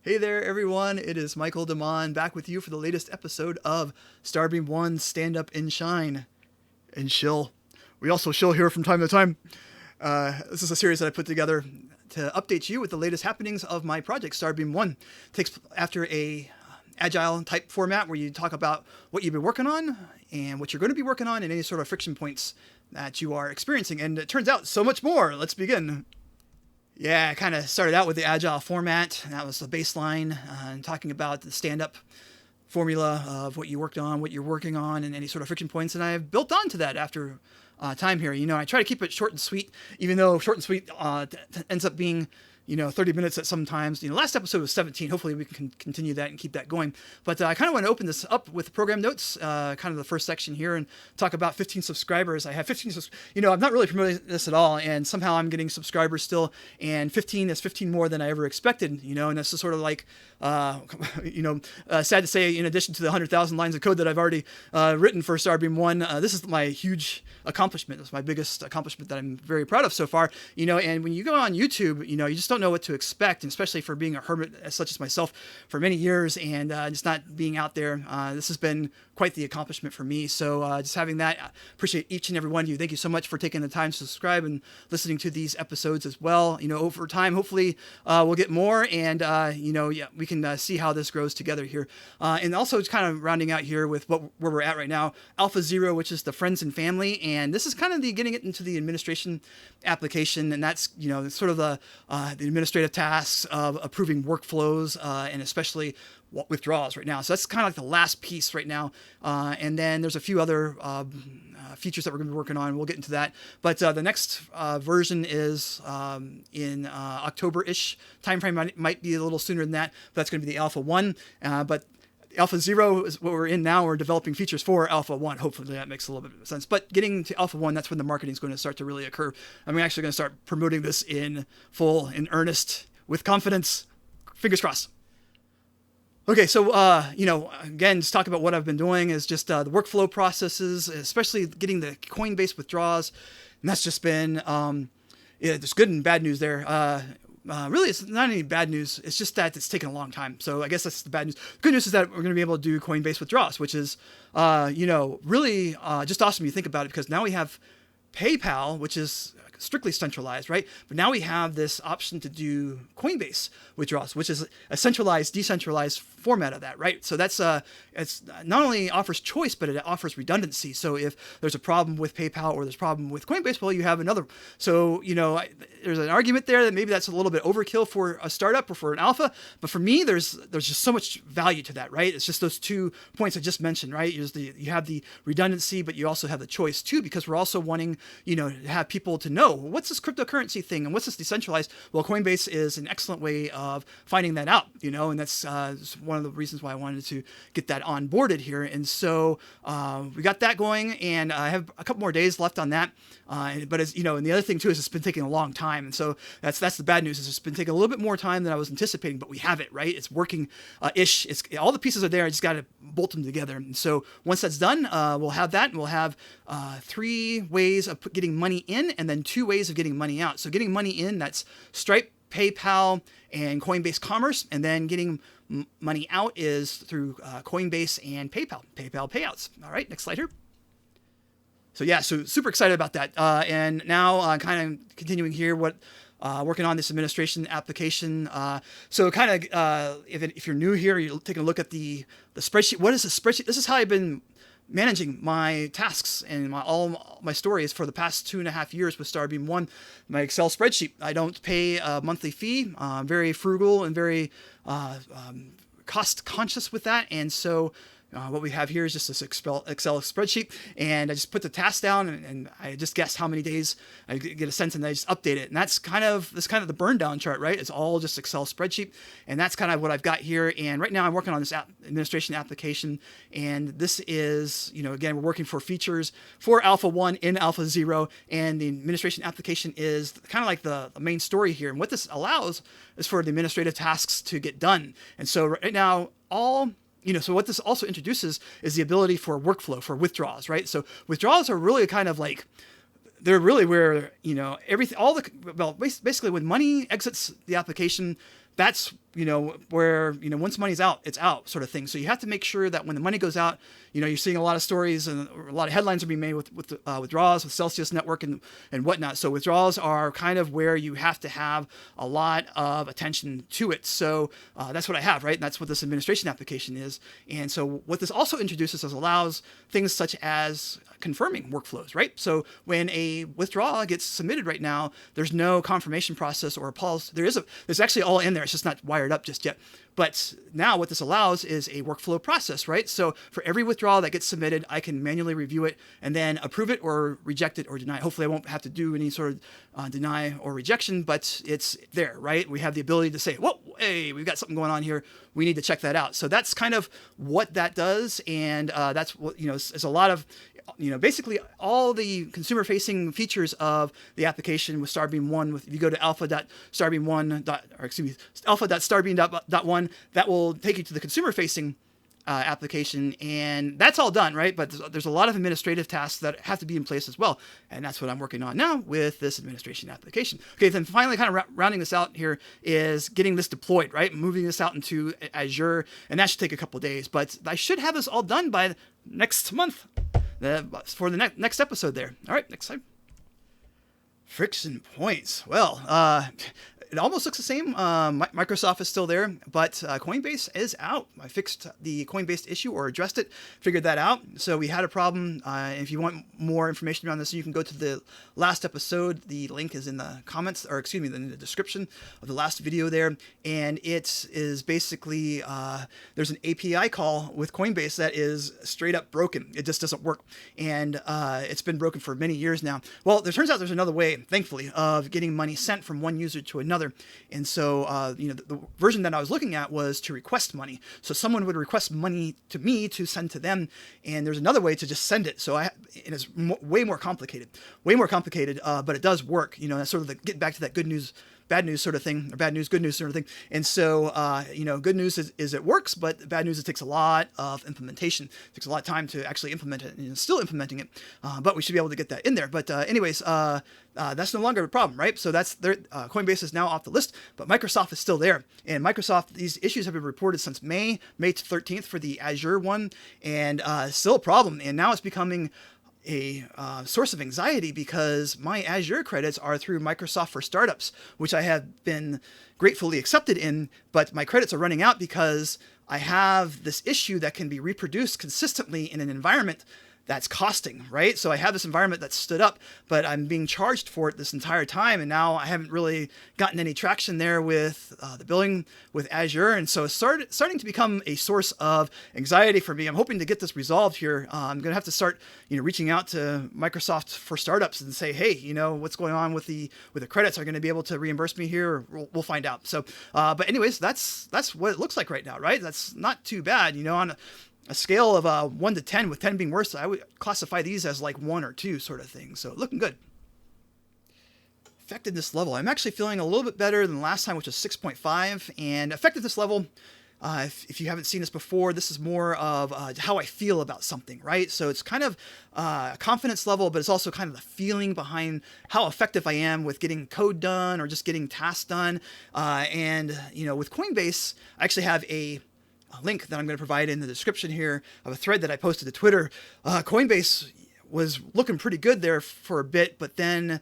Hey there, everyone. It is Michael Damon back with you for the latest episode of Starbeam.one Stand-Up and Shine. And Shill. We also Shill here from time to time. This is a series that I put together to update you with the latest happenings of my project, Starbeam.one. It takes after a agile type format where you talk about what you've been working on and what you're going to be working on and any sort of friction points that you are experiencing. And it turns out so much more. Let's begin. Yeah, I kind of started out with the agile format. That was the baseline, and talking about the stand-up formula of what you worked on, what you're working on, and any sort of friction points. And I've built onto that after time here. I try to keep it short and sweet, even though short and sweet ends up being 30 minutes at some times. Last episode was 17. Hopefully we can continue that and keep that going. But I kind of want to open this up with program notes, kind of the first section here, and talk about 15 subscribers. I have 15, I'm not really promoting this at all, and somehow I'm getting subscribers still, and 15 is 15 more than I ever expected, and this is sort of like, sad to say, in addition to the 100,000 lines of code that I've already written for Starbeam.one, this is my huge accomplishment. It's my biggest accomplishment that I'm very proud of so far, and when you go on YouTube, you just don't know what to expect, and especially for being a hermit such as myself for many years and just not being out there. This has been quite the accomplishment for me. So just having that, I appreciate each and every one of you. Thank you so much for taking the time to subscribe and listening to these episodes as well. Over time, hopefully we'll get more, and we can see how this grows together here. And also just kind of rounding out here with where we're at right now, Alpha 0, which is the friends and family, and this is kind of getting it into the administration application, and that's sort of the administrative tasks of approving workflows and especially withdrawals right now. So that's kind of like the last piece right now. And then there's a few other features that we're going to be working on. We'll get into that. But the next version is in October-ish timeframe. Might be a little sooner than that. But that's going to be the Alpha 1. But Alpha 0 is what we're in now. We're developing features for Alpha 1. Hopefully that makes a little bit of sense. But getting to Alpha 1, that's when the marketing is going to start to really occur. I'm actually going to start promoting this in earnest, with confidence. Fingers crossed. Okay, so, again, just talk about what I've been doing is just the workflow processes, especially getting the Coinbase withdrawals. And that's just been, there's good and bad news there. Really, it's not any bad news. It's just that it's taken a long time. So I guess that's the bad news. Good news is that we're going to be able to do Coinbase withdrawals, which is, really just awesome. You think about it, because now we have PayPal, which is strictly centralized, right? But now we have this option to do Coinbase withdrawals, which is a centralized, decentralized format of that, right? So that's it's not only offers choice, but it offers redundancy. So if there's a problem with PayPal or there's a problem with Coinbase, well, you have another. So there's an argument there that maybe that's a little bit overkill for a startup or for an alpha, but for me, there's just so much value to that, right? It's just those 2 points I just mentioned, right? You have the redundancy, but you also have the choice too, because we're also wanting to have people to know, what's this cryptocurrency thing and what's this decentralized? Well, Coinbase is an excellent way of finding that out, and that's one of the reasons why I wanted to get that onboarded here. And so we got that going, and I have a couple more days left on that. But as and the other thing too is it's been taking a long time, and so that's the bad news. Is it's been taking a little bit more time than I was anticipating, but we have it, right? It's working ish. It's all the pieces are there. I just got to bolt them together. And so once that's done, we'll have that, and we'll have 3 ways of getting money in, and then 2 ways of getting money out. So getting money in, that's Stripe, PayPal, and Coinbase Commerce, and then getting money out is through Coinbase and PayPal payouts. All right, next slide here. So yeah, so super excited about that. And now kind of continuing here, working on this administration application. So kind of, if you're new here, you're taking a look at the spreadsheet. What is the spreadsheet? This is how I've been managing my tasks and all my stories for the past 2.5 years with Starbeam.one, my Excel spreadsheet. I don't pay a monthly fee. I'm very frugal and very cost conscious with that. And so what we have here is just this Excel spreadsheet, and I just put the task down, and I just guess how many days I get a sense, and I just update it. And that's kind of the burn down chart, right? It's all just Excel spreadsheet, and that's kind of what I've got here. And right now I'm working on this administration application, and this is, again, we're working for features for Alpha 1 in Alpha 0, and the administration application is kind of like the main story here. And what this allows is for the administrative tasks to get done. And so right now, so what this also introduces is the ability for workflow for withdrawals, right? So withdrawals are really kind of like, they're really where, everything, basically when money exits the application, that's, where, once money's out, it's out sort of thing. So you have to make sure that when the money goes out, you're seeing a lot of stories and a lot of headlines are being made with withdrawals, with Celsius Network and whatnot. So withdrawals are kind of where you have to have a lot of attention to it. So that's what I have, right? And that's what this administration application is. And so what this also introduces is allows things such as confirming workflows, right? So when a withdrawal gets submitted right now, there's no confirmation process or a pause. There's actually all in there. It's just not wired up just yet. But now what this allows is a workflow process, right? So for every withdrawal that gets submitted, I can manually review it and then approve it or reject it or deny it. Hopefully I won't have to do any sort of deny or rejection, but it's there, right? We have the ability to say, whoa, hey, we've got something going on here. We need to check that out. So that's kind of what that does. And that's what, is a lot of, basically all the consumer facing features of the application with Starbeam.one. If you go to alpha.starbeam.one, alpha.starbeam.one, that will take you to the consumer facing application, and that's all done, right? But there's a lot of administrative tasks that have to be in place as well, and that's what I'm working on now with this administration application. Okay, then finally kind of rounding this out here is getting this deployed, right? Moving this out into Azure, and that should take a couple of days, but I should have this all done by next month for the next episode there. All right, next slide. Friction points. Well, it almost looks the same. Microsoft is still there, but Coinbase is out. I fixed the Coinbase issue or addressed it, figured that out. So we had a problem. If you want more information on this, you can go to the last episode. The link is in the comments, or excuse me, in the description of the last video there. And it is basically, there's an API call with Coinbase that is straight up broken. It just doesn't work. And it's been broken for many years now. Well, it turns out there's another way, thankfully, of getting money sent from one user to another. And so, the version that I was looking at was to request money. So someone would request money to me to send to them. And there's another way to just send it. So it's way more complicated, but it does work. That's sort of get back to that good news, bad news sort of thing, or bad news, good news sort of thing. And so, good news is it works, but bad news, it takes a lot of implementation. It takes a lot of time to actually implement it, and still implementing it. But we should be able to get that in there. But anyways, that's no longer a problem, right? So that's Coinbase is now off the list, but Microsoft is still there. And Microsoft, these issues have been reported since May 13th for the Azure one, and still a problem. And now it's becoming a source of anxiety because my Azure credits are through Microsoft for Startups, which I have been gratefully accepted in, but my credits are running out because I have this issue that can be reproduced consistently in an environment that's costing, right? So I have this environment that's stood up, but I'm being charged for it this entire time. And now I haven't really gotten any traction there with the billing with Azure. And so it's starting to become a source of anxiety for me. I'm hoping to get this resolved here. I'm going to have to start, reaching out to Microsoft for Startups and say, hey, what's going on with the credits? Are going to be able to reimburse me here? Or we'll find out. So, but anyways, that's what it looks like right now, right? That's not too bad, on a scale of 1 to 10, with 10 being worse, I would classify these as like 1 or 2 sort of thing. So looking good. Effectiveness level. I'm actually feeling a little bit better than last time, which was 6.5. And effectiveness level, if you haven't seen this before, this is more of how I feel about something, right? So it's kind of a confidence level, but it's also kind of the feeling behind how effective I am with getting code done or just getting tasks done. And with Coinbase, I actually have a link that I'm going to provide in the description here of a thread that I posted to Twitter. Coinbase was looking pretty good there for a bit, but then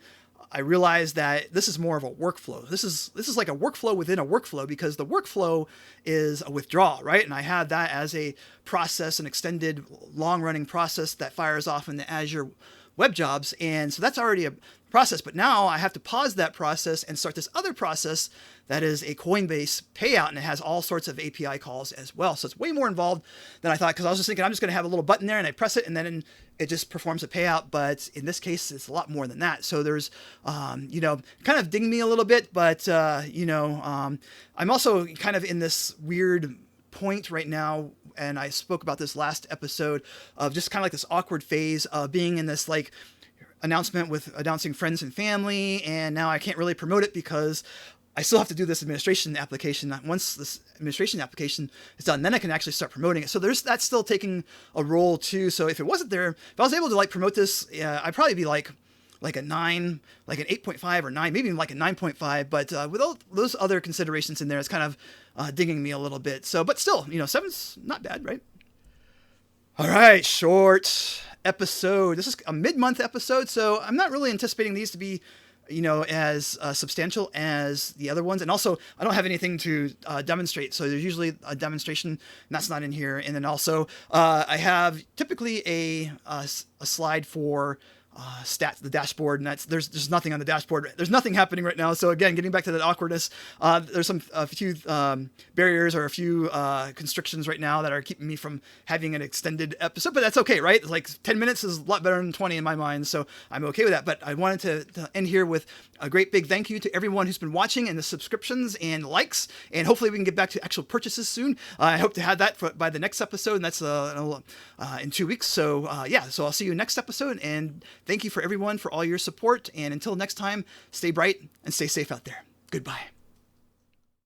I realized that this is more of a workflow. This is like a workflow within a workflow, because the workflow is a withdrawal, right? And I have that as a process, an extended long-running process that fires off in the Azure web jobs. And so that's already a process, but now I have to pause that process and start this other process that is a Coinbase payout, and it has all sorts of API calls as well. So it's way more involved than I thought, because I was just thinking I'm just going to have a little button there and I press it and then it just performs a payout. But in this case, it's a lot more than that. So there's, kind of dinging me a little bit, but, I'm also kind of in this weird point right now, and I spoke about this last episode, of just kind of like this awkward phase of being in this like announcement with announcing friends and family, and now I can't really promote it because I still have to do this administration application. Once this administration application is done, then I can actually start promoting it. So that's still taking a role too. So if it wasn't there, if I was able to like promote this, I'd probably be like like a 9, like an 8.5 or 9, maybe even like a 9.5. But with all those other considerations in there, it's kind of dinging me a little bit. So, but still, 7's not bad, right? All right, short episode. This is a mid-month episode, so I'm not really anticipating these to be, as substantial as the other ones. And also, I don't have anything to demonstrate, so there's usually a demonstration, and that's not in here. And then also, I have typically a slide for stats, the dashboard, and there's nothing on the dashboard. There's nothing happening right now. So again, getting back to that awkwardness, there's a few barriers or a few constrictions right now that are keeping me from having an extended episode, but that's okay, right? Like 10 minutes is a lot better than 20 in my mind, so I'm okay with that. But I wanted to end here with a great big thank you to everyone who's been watching and the subscriptions and likes, and hopefully we can get back to actual purchases soon. I hope to have that by the next episode, and that's in 2 weeks. So so I'll see you next episode, and thank you for everyone for all your support. And until next time, stay bright and stay safe out there. Goodbye.